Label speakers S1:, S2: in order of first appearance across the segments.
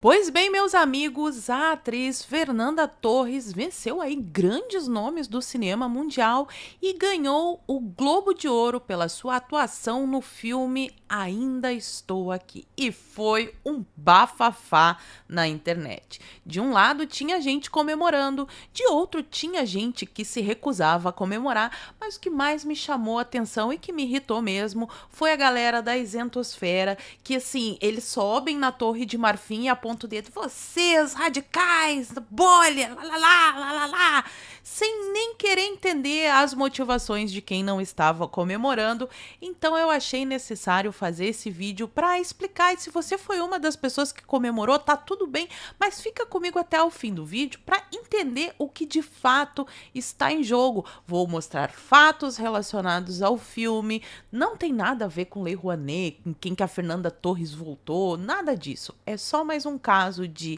S1: Pois bem, meus amigos, a atriz Fernanda Torres venceu aí grandes nomes do cinema mundial e ganhou o Globo de Ouro pela sua atuação no filme Ainda Estou Aqui. E foi um bafafá na internet. De um lado tinha gente comemorando, de outro tinha gente que se recusava a comemorar, mas o que mais me chamou a atenção e que me irritou mesmo foi a galera da isentosfera, que assim, eles sobem na Torre de Marfim e apontam o dedo, vocês radicais, bolha, lá, sem nem querer entender as motivações de quem não estava comemorando. Então eu achei necessário fazer esse vídeo para explicar, e se você foi uma das pessoas que comemorou, tá tudo bem, mas fica comigo até o fim do vídeo para entender o que de fato está em jogo. Vou mostrar fatos relacionados ao filme, não tem nada a ver com Lei Rouanet, com quem que a Fernanda Torres voltou, nada disso. É só mais um caso de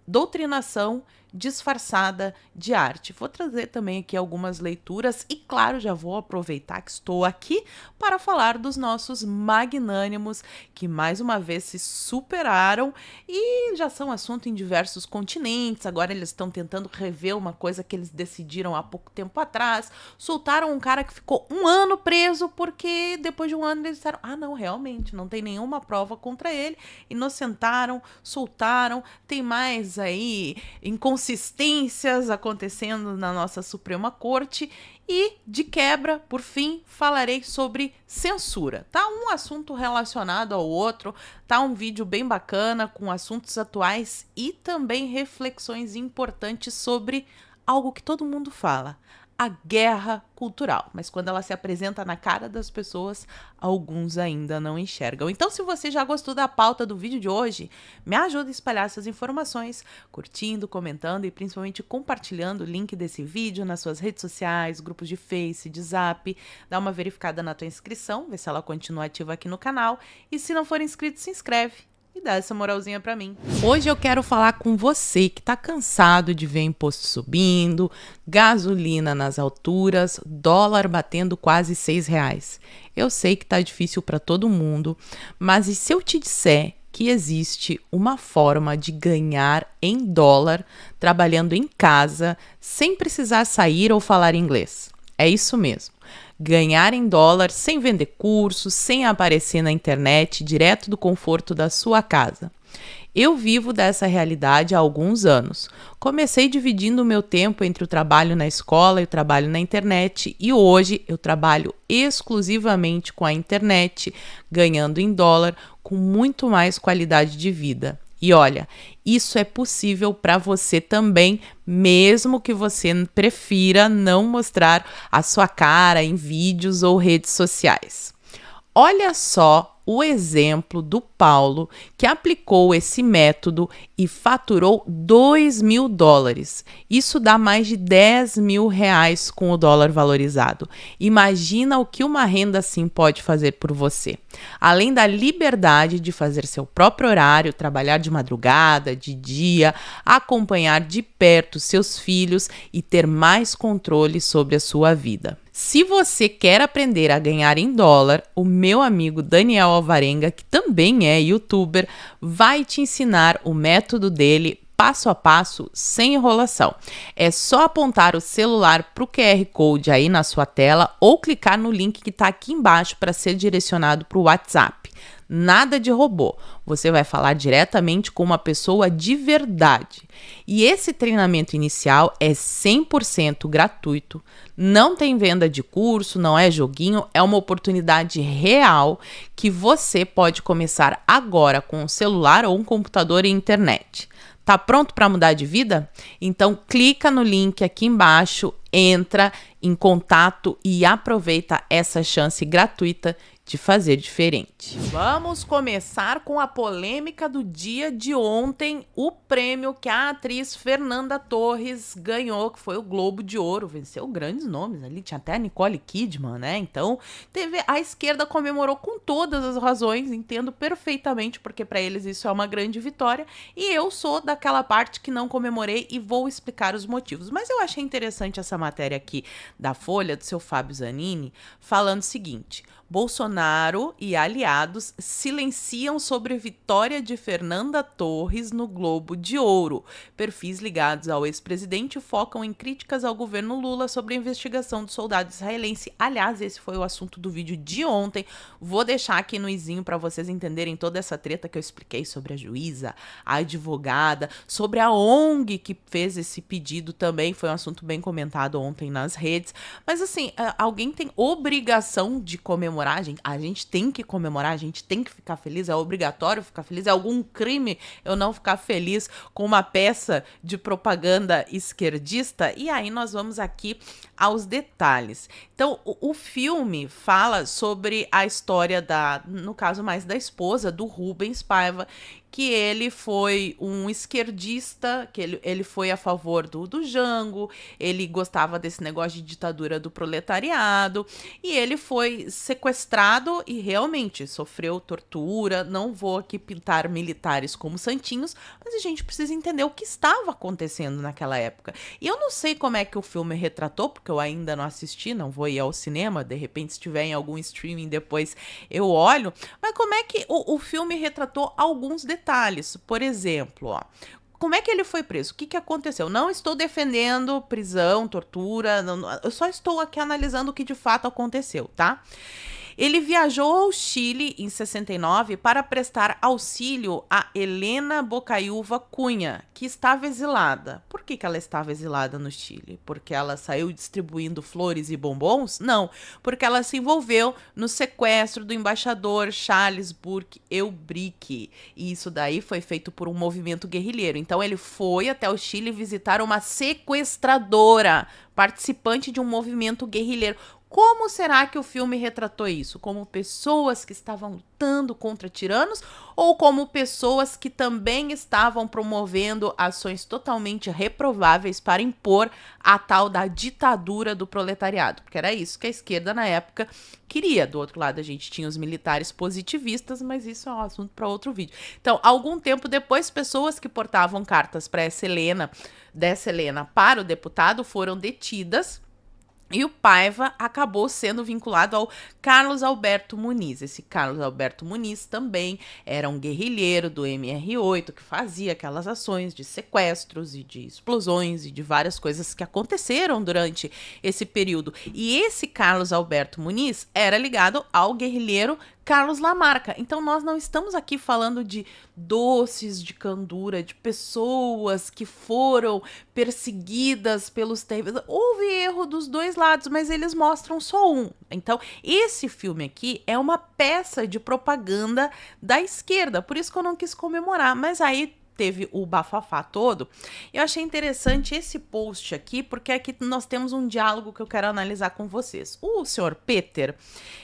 S1: doutrinação disfarçada de arte. Vou trazer também aqui algumas leituras e, claro, já vou aproveitar que estou aqui para falar dos nossos magnânimos que mais uma vez se superaram e já são assunto em diversos continentes. Agora eles estão tentando rever uma coisa que eles decidiram há pouco tempo atrás. Soltaram um cara que ficou 1 ano preso porque depois de 1 ano eles disseram, não, realmente, não tem nenhuma prova contra ele. Inocentaram, soltaram, tem mais aí inconsistências acontecendo na nossa Suprema Corte e, de quebra, por fim, falarei sobre censura. Tá um assunto relacionado ao outro, tá um vídeo bem bacana com assuntos atuais e também reflexões importantes sobre algo que todo mundo fala, a guerra cultural, mas quando ela se apresenta na cara das pessoas, alguns ainda não enxergam. Então, se você já gostou da pauta do vídeo de hoje, me ajuda a espalhar essas informações, curtindo, comentando e principalmente compartilhando o link desse vídeo nas suas redes sociais, grupos de Face, de Zap, dá uma verificada na tua inscrição, vê se ela continua ativa aqui no canal, e se não for inscrito, se inscreve e dá essa moralzinha pra mim. Hoje eu quero falar com você que tá cansado de ver imposto subindo, gasolina nas alturas, dólar batendo quase R$6. Eu sei que tá difícil para todo mundo, mas e se eu te disser que existe uma forma de ganhar em dólar trabalhando em casa sem precisar sair ou falar inglês? É isso mesmo. Ganhar em dólar sem vender cursos, sem aparecer na internet, direto do conforto da sua casa. Eu vivo dessa realidade há alguns anos. Comecei dividindo o meu tempo entre o trabalho na escola e o trabalho na internet e hoje eu trabalho exclusivamente com a internet, ganhando em dólar com muito mais qualidade de vida. E olha, isso é possível para você também, mesmo que você prefira não mostrar a sua cara em vídeos ou redes sociais. Olha só o exemplo do Paulo, que aplicou esse método e faturou $2.000. Isso dá mais de R$10.000 com o dólar valorizado. Imagina o que uma renda assim pode fazer por você. Além da liberdade de fazer seu próprio horário, trabalhar de madrugada, de dia, acompanhar de perto seus filhos e ter mais controle sobre a sua vida. Se você quer aprender a ganhar em dólar, o meu amigo Daniel Alvarenga, que também é youtuber, vai te ensinar o método dele passo a passo, sem enrolação. É só apontar o celular para o QR Code aí na sua tela ou clicar no link que está aqui embaixo para ser direcionado para o WhatsApp. Nada de robô, você vai falar diretamente com uma pessoa de verdade. E esse treinamento inicial é 100% gratuito, não tem venda de curso, não é joguinho, é uma oportunidade real que você pode começar agora com um celular ou um computador e internet. Tá pronto para mudar de vida? Então clica no link aqui embaixo, entra em contato e aproveita essa chance gratuita de fazer diferente. Vamos começar com a polêmica do dia de ontem, o prêmio que a atriz Fernanda Torres ganhou, que foi o Globo de Ouro, venceu grandes nomes ali, tinha até a Nicole Kidman, né? Então, a esquerda comemorou com todas as razões, entendo perfeitamente, porque para eles isso é uma grande vitória, e eu sou daquela parte que não comemorei e vou explicar os motivos. Mas eu achei interessante essa matéria aqui da Folha, do seu Fábio Zanini, falando o seguinte: Bolsonaro Bolsonaro e aliados silenciam sobre vitória de Fernanda Torres no Globo de Ouro. Perfis ligados ao ex-presidente focam em críticas ao governo Lula sobre a investigação do soldado israelense. Aliás, esse foi o assunto do vídeo de ontem. Vou deixar aqui no izinho para vocês entenderem toda essa treta que eu expliquei sobre a juíza, a advogada, sobre a ONG que fez esse pedido também. Foi um assunto bem comentado ontem nas redes. Mas assim, alguém tem obrigação de comemorar? A gente tem que comemorar, a gente tem que ficar feliz, é obrigatório ficar feliz, é algum crime eu não ficar feliz com uma peça de propaganda esquerdista? E aí nós vamos aqui aos detalhes. Então, o filme fala sobre a história no caso mais da esposa, do Rubens Paiva, que ele foi um esquerdista, que ele foi a favor do Jango, ele gostava desse negócio de ditadura do proletariado, e ele foi sequestrado e realmente sofreu tortura. Não vou aqui pintar militares como santinhos, mas a gente precisa entender o que estava acontecendo naquela época. E eu não sei como é que o filme retratou, porque eu ainda não assisti, não vou ir ao cinema, de repente se tiver em algum streaming depois eu olho, mas como é que o filme retratou alguns detalhes. Por exemplo, ó, como é que ele foi preso? O que aconteceu? Não estou defendendo prisão, tortura, eu só estou aqui analisando o que de fato aconteceu, tá? Ele viajou ao Chile em 69 para prestar auxílio a Helena Bocaiúva Cunha, que estava exilada. Por que ela estava exilada no Chile? Porque ela saiu distribuindo flores e bombons? Não, porque ela se envolveu no sequestro do embaixador Charles Burke Eubrick. E isso daí foi feito por um movimento guerrilheiro. Então ele foi até o Chile visitar uma sequestradora, participante de um movimento guerrilheiro. Como será que o filme retratou isso? Como pessoas que estavam lutando contra tiranos ou como pessoas que também estavam promovendo ações totalmente reprováveis para impor a tal da ditadura do proletariado? Porque era isso que a esquerda na época queria. Do outro lado a gente tinha os militares positivistas, mas isso é um assunto para outro vídeo. Então, algum tempo depois, pessoas que portavam cartas para dessa Helena para o deputado foram detidas. E o Paiva acabou sendo vinculado ao Carlos Alberto Muniz. Esse Carlos Alberto Muniz também era um guerrilheiro do MR8 que fazia aquelas ações de sequestros e de explosões e de várias coisas que aconteceram durante esse período. E esse Carlos Alberto Muniz era ligado ao guerrilheiro Carlos Lamarca. Então nós não estamos aqui falando de doces de candura, de pessoas que foram perseguidas pelos terroristas. Houve erro dos dois lados, mas eles mostram só um. Então esse filme aqui é uma peça de propaganda da esquerda, por isso que eu não quis comemorar. Mas aí teve o bafafá todo. Eu achei interessante esse post aqui, porque aqui nós temos um diálogo que eu quero analisar com vocês. O senhor Peter,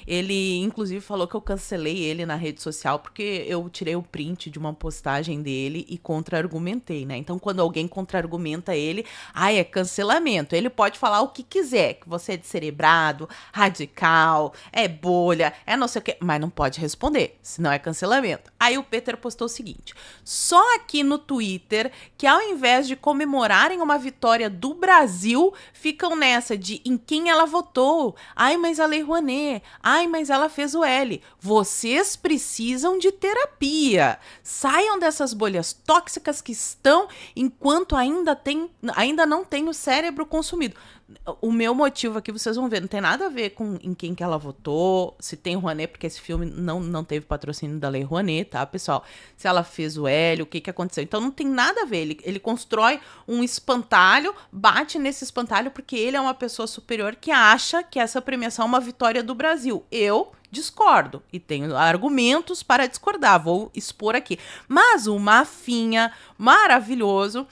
S1: ele inclusive falou que eu cancelei ele na rede social, porque eu tirei o print de uma postagem dele e contra-argumentei, né? Então, quando alguém contra-argumenta ele, é cancelamento. Ele pode falar o que quiser, que você é descerebrado, radical, é bolha, é não sei o quê, mas não pode responder, senão é cancelamento. Aí o Peter postou o seguinte: só aqui no Twitter que ao invés de comemorarem uma vitória do Brasil, ficam nessa de em quem ela votou. Ai, mas a Lei Rouanet. Ai, mas ela fez o L. Vocês precisam de terapia. Saiam dessas bolhas tóxicas que estão enquanto ainda não tem o cérebro consumido. O meu motivo aqui, vocês vão ver, não tem nada a ver com em quem que ela votou, se tem Rouanet, porque esse filme não teve patrocínio da Lei Rouanet, tá, pessoal? Se ela fez o L, o que aconteceu. Então não tem nada a ver, ele constrói um espantalho, bate nesse espantalho porque ele é uma pessoa superior que acha que essa premiação é uma vitória do Brasil. Eu discordo e tenho argumentos para discordar, vou expor aqui. Mas o Mafinha, maravilhoso,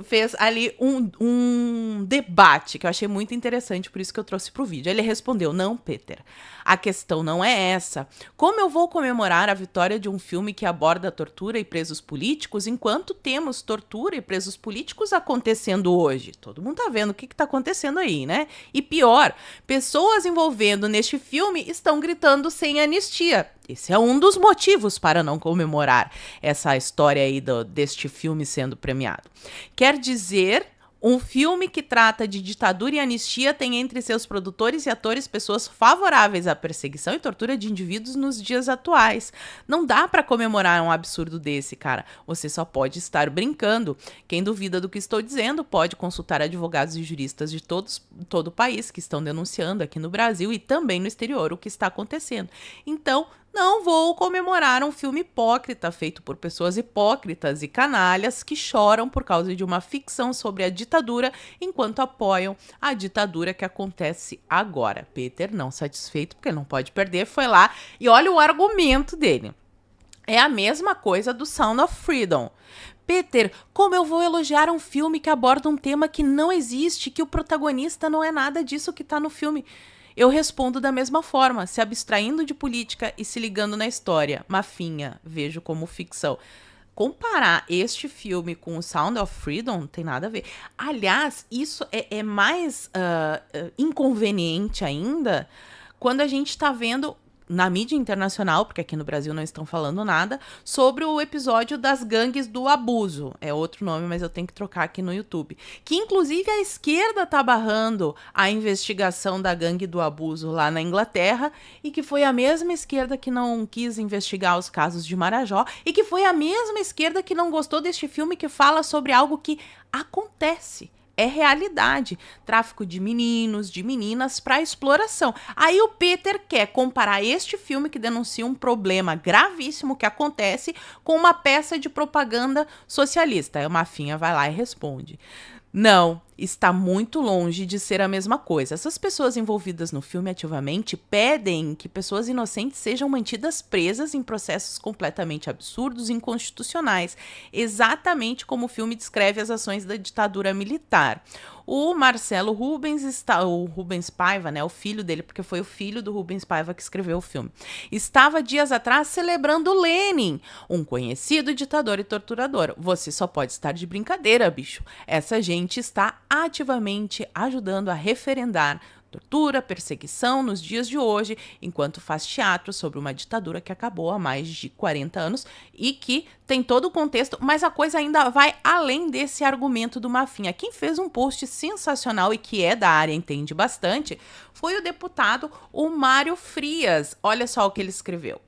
S1: fez ali um debate que eu achei muito interessante, por isso que eu trouxe pro vídeo. Ele respondeu: não, Peter, a questão não é essa. Como eu vou comemorar a vitória de um filme que aborda tortura e presos políticos enquanto temos tortura e presos políticos acontecendo hoje? Todo mundo tá vendo o que tá acontecendo aí, né? E pior, pessoas envolvendo neste filme estão gritando sem anistia. Esse é um dos motivos para não comemorar essa história aí deste filme sendo premiado. Quer dizer Um filme que trata de ditadura e anistia tem entre seus produtores e atores pessoas favoráveis à perseguição e tortura de indivíduos nos dias atuais. Não dá pra comemorar um absurdo desse, cara. Você só pode estar brincando. Quem duvida do que estou dizendo pode consultar advogados e juristas de todo o país que estão denunciando aqui no Brasil e também no exterior o que está acontecendo. Então, não vou comemorar um filme hipócrita feito por pessoas hipócritas e canalhas que choram por causa de uma ficção sobre a ditadura enquanto apoiam a ditadura que acontece agora. Peter, não satisfeito porque ele não pode perder, foi lá e olha o argumento dele. É a mesma coisa do Sound of Freedom. Peter, como eu vou elogiar um filme que aborda um tema que não existe, que o protagonista não é nada disso que tá no filme? Eu respondo da mesma forma, se abstraindo de política e se ligando na história. Mafinha, vejo como ficção. Comparar este filme com o Sound of Freedom não tem nada a ver. Aliás, isso é mais inconveniente ainda quando a gente está vendo na mídia internacional, porque aqui no Brasil não estão falando nada, sobre o episódio das gangues do abuso. É outro nome, mas eu tenho que trocar aqui no YouTube. Que inclusive a esquerda tá barrando a investigação da gangue do abuso lá na Inglaterra e que foi a mesma esquerda que não quis investigar os casos de Marajó e que foi a mesma esquerda que não gostou deste filme que fala sobre algo que acontece. É realidade. Tráfico de meninos, de meninas para exploração. Aí o Peter quer comparar este filme que denuncia um problema gravíssimo que acontece com uma peça de propaganda socialista. Aí o Mafinha vai lá e responde: não, está muito longe de ser a mesma coisa. Essas pessoas envolvidas no filme ativamente pedem que pessoas inocentes sejam mantidas presas em processos completamente absurdos e inconstitucionais, exatamente como o filme descreve as ações da ditadura militar. O Marcelo Rubens o Rubens Paiva, né, o filho dele, porque foi o filho do Rubens Paiva que escreveu o filme, estava dias atrás celebrando Lenin, um conhecido ditador e torturador. Você só pode estar de brincadeira, bicho. Essa gente está ativamente ajudando a referendar tortura, perseguição nos dias de hoje, enquanto faz teatro sobre uma ditadura que acabou há mais de 40 anos e que tem todo o contexto, mas a coisa ainda vai além desse argumento do Mafinha. Quem fez um post sensacional e que é da área, entende bastante, foi o deputado o Mário Frias. Olha só o que ele escreveu.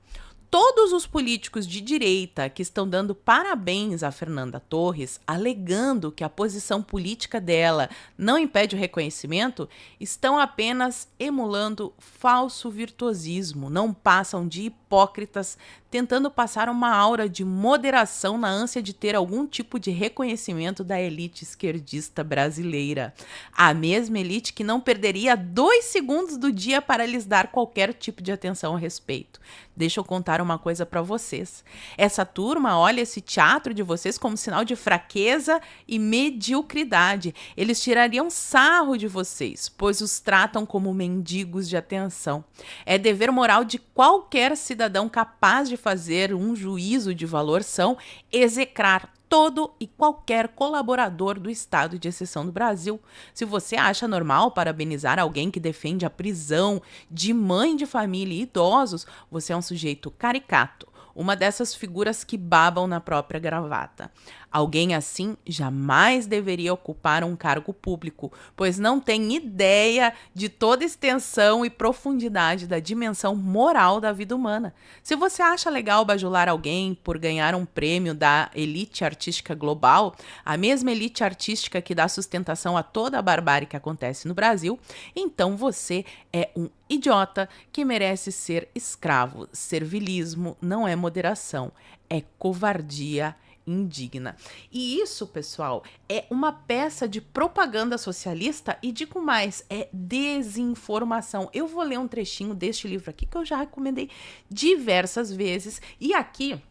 S1: Todos os políticos de direita que estão dando parabéns a Fernanda Torres, alegando que a posição política dela não impede o reconhecimento, estão apenas emulando falso virtuosismo, não passam de hipócritas, tentando passar uma aura de moderação na ânsia de ter algum tipo de reconhecimento da elite esquerdista brasileira. A mesma elite que não perderia 2 segundos do dia para lhes dar qualquer tipo de atenção a respeito. Deixa eu contar uma coisa para vocês. Essa turma olha esse teatro de vocês como sinal de fraqueza e mediocridade. Eles tirariam sarro de vocês, pois os tratam como mendigos de atenção. É dever moral de qualquer cidadão capaz de fazer um juízo de valor são execrar todo e qualquer colaborador do estado de exceção do Brasil. Se você acha normal parabenizar alguém que defende a prisão de mãe de família e idosos, você é um sujeito caricato, uma dessas figuras que babam na própria gravata. Alguém assim jamais deveria ocupar um cargo público, pois não tem ideia de toda a extensão e profundidade da dimensão moral da vida humana. Se você acha legal bajular alguém por ganhar um prêmio da elite artística global, a mesma elite artística que dá sustentação a toda a barbárie que acontece no Brasil, então você é um idiota que merece ser escravo. Servilismo não é moderação, é covardia indigna. E isso, pessoal, é uma peça de propaganda socialista e digo mais, é desinformação. Eu vou ler um trechinho deste livro aqui que eu já recomendei diversas vezes e aqui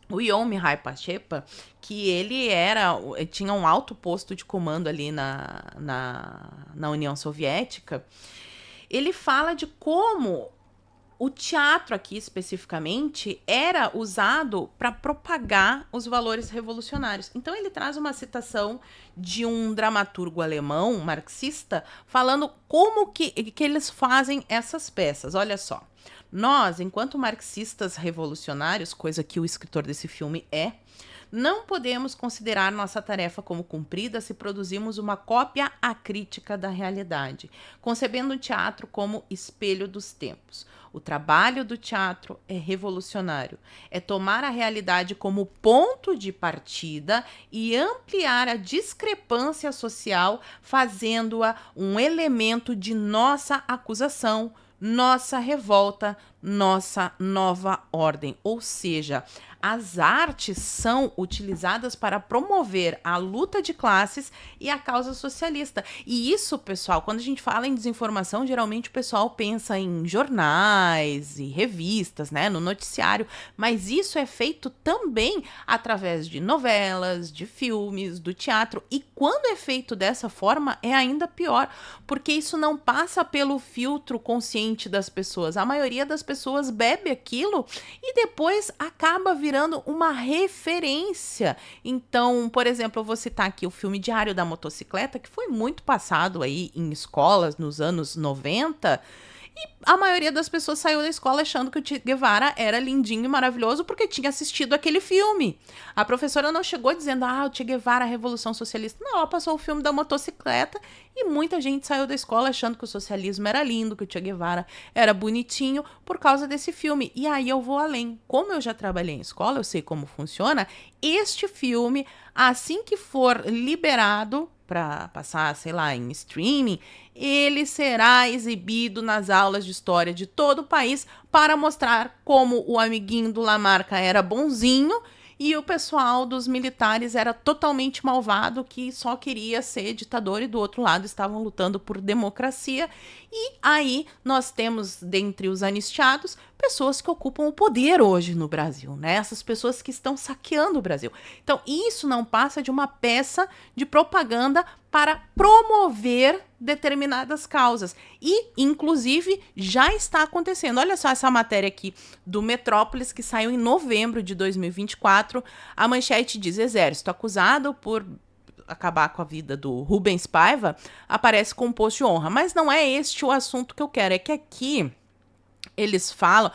S1: o Ion Mihai Pachepa, que ele tinha um alto posto de comando ali na União Soviética, ele fala de como o teatro aqui, especificamente, era usado para propagar os valores revolucionários. Então, ele traz uma citação de um dramaturgo alemão, marxista, falando como que eles fazem essas peças. Olha só. Nós, enquanto marxistas revolucionários, coisa que o escritor desse filme é, Não podemos considerar nossa tarefa como cumprida se produzimos uma cópia acrítica da realidade, concebendo o teatro como espelho dos tempos. O trabalho do teatro é revolucionário. É tomar a realidade como ponto de partida e ampliar a discrepância social, fazendo-a um elemento de nossa acusação, nossa revolta, nossa nova ordem. Ou seja, as artes são utilizadas para promover a luta de classes e a causa socialista. E isso, pessoal, quando a gente fala em desinformação, geralmente o pessoal pensa em jornais e revistas, né, no noticiário, mas isso é feito também através de novelas, de filmes, do teatro. E quando é feito dessa forma, é ainda pior, porque isso não passa pelo filtro consciente das pessoas. A maioria das pessoas bebe aquilo e depois acaba virando uma referência. Então, por exemplo, eu vou citar aqui o filme Diário da Motocicleta, que foi muito passado aí em escolas nos anos 90. E a maioria das pessoas saiu da escola achando que o Che Guevara era lindinho e maravilhoso porque tinha assistido aquele filme. A professora não chegou dizendo, o Che Guevara, a Revolução Socialista. Não, ela passou o filme da motocicleta e muita gente saiu da escola achando que o socialismo era lindo, que o Che Guevara era bonitinho por causa desse filme. E aí eu vou além. Como eu já trabalhei em escola, eu sei como funciona. Este filme, assim que for liberado para passar, sei lá, em streaming, ele será exibido nas aulas de história de todo o país para mostrar como o amiguinho do Lamarca era bonzinho e o pessoal dos militares era totalmente malvado, que só queria ser ditador e do outro lado estavam lutando por democracia. E aí nós temos, dentre os anistiados, pessoas que ocupam o poder hoje no Brasil, né? Essas pessoas que estão saqueando o Brasil. Então, isso não passa de uma peça de propaganda para promover determinadas causas. E, inclusive, já está acontecendo. Olha só essa matéria aqui do Metrópolis, que saiu em novembro de 2024. A manchete diz: Exército acusado por acabar com a vida do Rubens Paiva aparece com um post de honra. Mas não é este o assunto que eu quero. É que aqui eles falam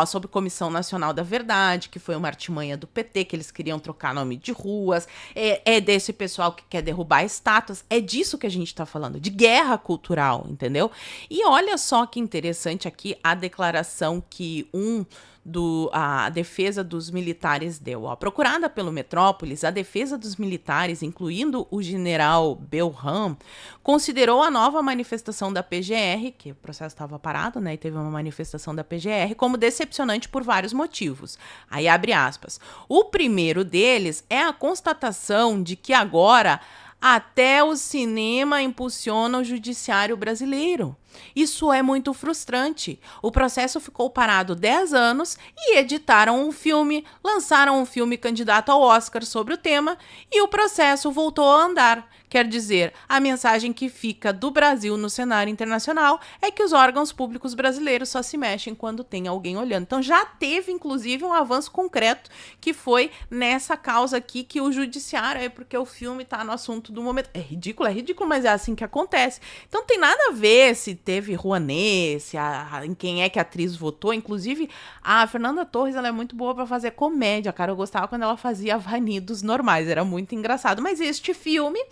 S1: sobre Comissão Nacional da Verdade, que foi uma artimanha do PT, que eles queriam trocar nome de ruas, é desse pessoal que quer derrubar estátuas, é disso que a gente tá falando, de guerra cultural, entendeu? E olha só que interessante aqui a declaração que a defesa dos militares deu. Procurada pelo Metrópolis, a defesa dos militares, incluindo o general Belham, considerou a nova manifestação da PGR, que o processo estava parado, né, e teve uma manifestação da PGR, como decepcionante por vários motivos. Aí abre aspas. O primeiro deles é a constatação de que agora até o cinema impulsiona o judiciário brasileiro. Isso é muito frustrante. O processo ficou parado 10 anos e editaram um filme, lançaram um filme candidato ao Oscar sobre o tema e o processo voltou a andar. Quer dizer, a mensagem que fica do Brasil no cenário internacional é que os órgãos públicos brasileiros só se mexem quando tem alguém olhando. Então já teve, inclusive, um avanço concreto que foi nessa causa aqui que o judiciário, porque o filme tá no assunto do momento. É ridículo, mas é assim que acontece. Então tem nada a ver se teve Rouanet, em quem é que a atriz votou. Inclusive, a Fernanda Torres, ela é muito boa pra fazer comédia, cara. Eu gostava quando ela fazia Vanidos normais, era muito engraçado. Mas este filme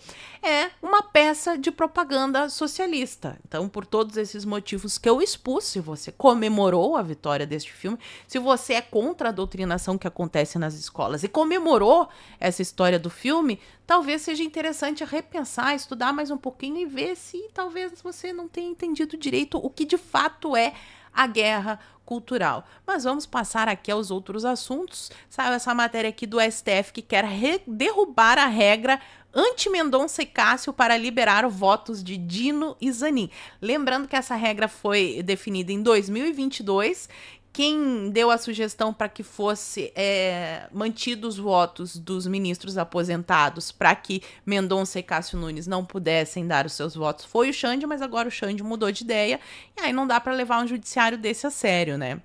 S1: é uma peça de propaganda socialista. Então, por todos esses motivos que eu expus, se você comemorou a vitória deste filme, se você é contra a doutrinação que acontece nas escolas e comemorou essa história do filme, talvez seja interessante repensar, estudar mais um pouquinho e ver se talvez você não tenha entendido direito o que de fato é a guerra cultural. Mas vamos passar aqui aos outros assuntos. Saiu essa matéria aqui do STF que quer derrubar a regra anti-Mendonça e Cássio para liberar votos de Dino e Zanin. Lembrando que essa regra foi definida em 2022. Quem deu a sugestão para que fosse mantidos os votos dos ministros aposentados para que Mendonça e Cássio Nunes não pudessem dar os seus votos foi o Xande, mas agora o Xande mudou de ideia e aí não dá para levar um judiciário desse a sério, né?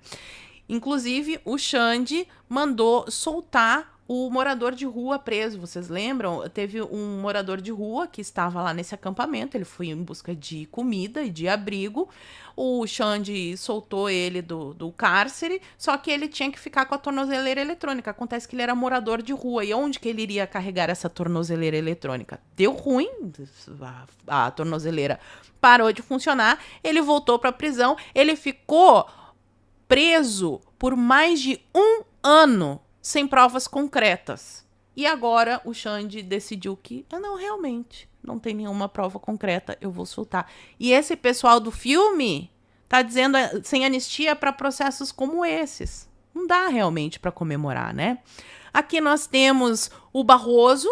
S1: Inclusive, o Xande mandou soltar o morador de rua preso, vocês lembram? Teve um morador de rua que estava lá nesse acampamento, ele foi em busca de comida e de abrigo. O Xande soltou ele do cárcere, só que ele tinha que ficar com a tornozeleira eletrônica. Acontece que ele era morador de rua, e onde que ele iria carregar essa tornozeleira eletrônica? Deu ruim, a tornozeleira parou de funcionar, ele voltou para a prisão, ele ficou preso por mais de 1 ano sem provas concretas. E agora o Xande decidiu que, não, realmente, não tem nenhuma prova concreta, eu vou soltar. E esse pessoal do filme tá dizendo sem anistia para processos como esses. Não dá realmente para comemorar, né? Aqui nós temos o Barroso.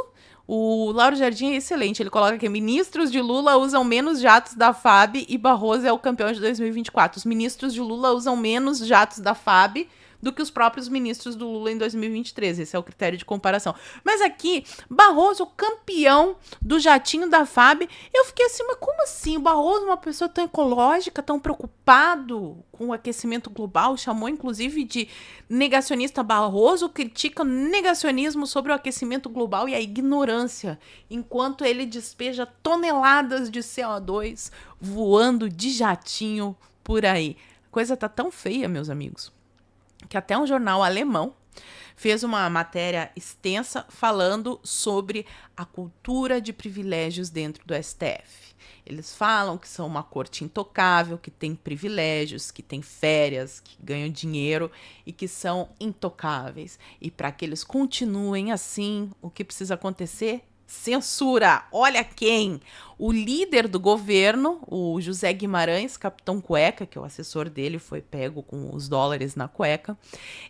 S1: O Lauro Jardim é excelente, ele coloca que ministros de Lula usam menos jatos da FAB e Barroso é o campeão de 2024. Os ministros de Lula usam menos jatos da FAB do que os próprios ministros do Lula em 2023. Esse é o critério de comparação. Mas aqui, Barroso, campeão do jatinho da FAB, eu fiquei assim, mas como assim? O Barroso, uma pessoa tão ecológica, tão preocupado com o aquecimento global, chamou inclusive de negacionista. Barroso critica o negacionismo sobre o aquecimento global e a ignorância, enquanto ele despeja toneladas de CO2 voando de jatinho por aí. A coisa tá tão feia, meus amigos, que até um jornal alemão fez uma matéria extensa falando sobre a cultura de privilégios dentro do STF. Eles falam que são uma corte intocável, que tem privilégios, que tem férias, que ganham dinheiro e que são intocáveis. E para que eles continuem assim, o que precisa acontecer? Censura. Olha quem? O líder do governo, o José Guimarães, Capitão Cueca, que é o assessor dele, foi pego com os dólares na cueca.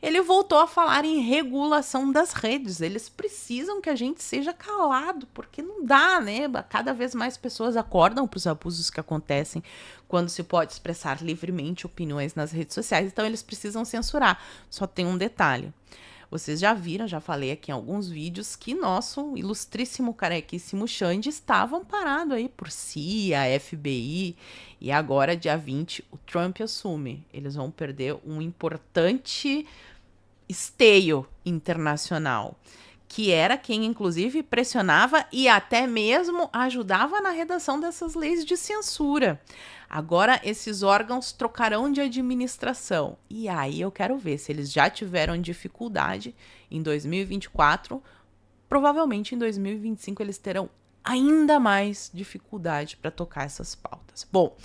S1: Ele voltou a falar em regulação das redes. Eles precisam que a gente seja calado, porque não dá, né? Cada vez mais pessoas acordam para os abusos que acontecem quando se pode expressar livremente opiniões nas redes sociais. Então eles precisam censurar. Só tem um detalhe. Vocês já viram, já falei aqui em alguns vídeos, que nosso ilustríssimo, carequíssimo Xande estava amparado aí por CIA, FBI, e agora, dia 20, o Trump assume. Eles vão perder um importante esteio internacional, que era quem, inclusive, pressionava e até mesmo ajudava na redação dessas leis de censura. Agora, esses órgãos trocarão de administração. E aí eu quero ver se eles já tiveram dificuldade em 2024, provavelmente em 2025 eles terão ainda mais dificuldade para tocar essas pautas. Bom,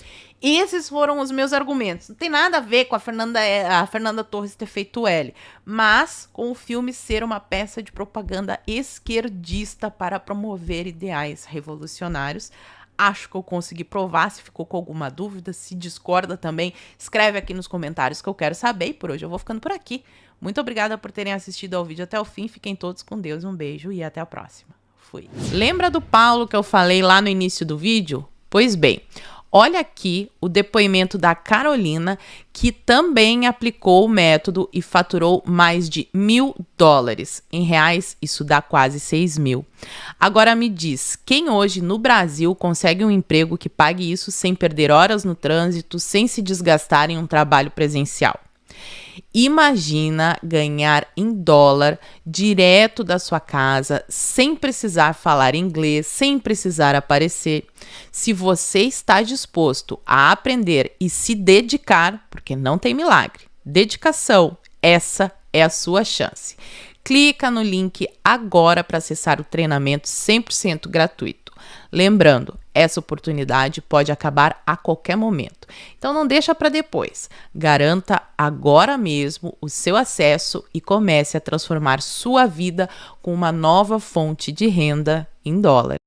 S1: esses foram os meus argumentos. Não tem nada a ver com a Fernanda Torres ter feito L, mas com o filme ser uma peça de propaganda esquerdista para promover ideais revolucionários. Acho que eu consegui provar. Se ficou com alguma dúvida, se discorda também, escreve aqui nos comentários que eu quero saber. E por hoje eu vou ficando por aqui. Muito obrigada por terem assistido ao vídeo até o fim. Fiquem todos com Deus. Um beijo e até a próxima. Fui. Lembra do Paulo que eu falei lá no início do vídeo? Pois bem, olha aqui o depoimento da Carolina, que também aplicou o método e faturou mais de $1.000. Em reais, isso dá quase 6 mil. Agora me diz, quem hoje no Brasil consegue um emprego que pague isso sem perder horas no trânsito, sem se desgastar em um trabalho presencial? Imagina ganhar em dólar direto da sua casa, sem precisar falar inglês, sem precisar aparecer. Se você está disposto a aprender e se dedicar, porque não tem milagre, dedicação, essa é a sua chance. Clica no link agora para acessar o treinamento 100% gratuito. Lembrando, essa oportunidade pode acabar a qualquer momento. Então não deixa para depois. Garanta agora mesmo o seu acesso e comece a transformar sua vida com uma nova fonte de renda em dólar.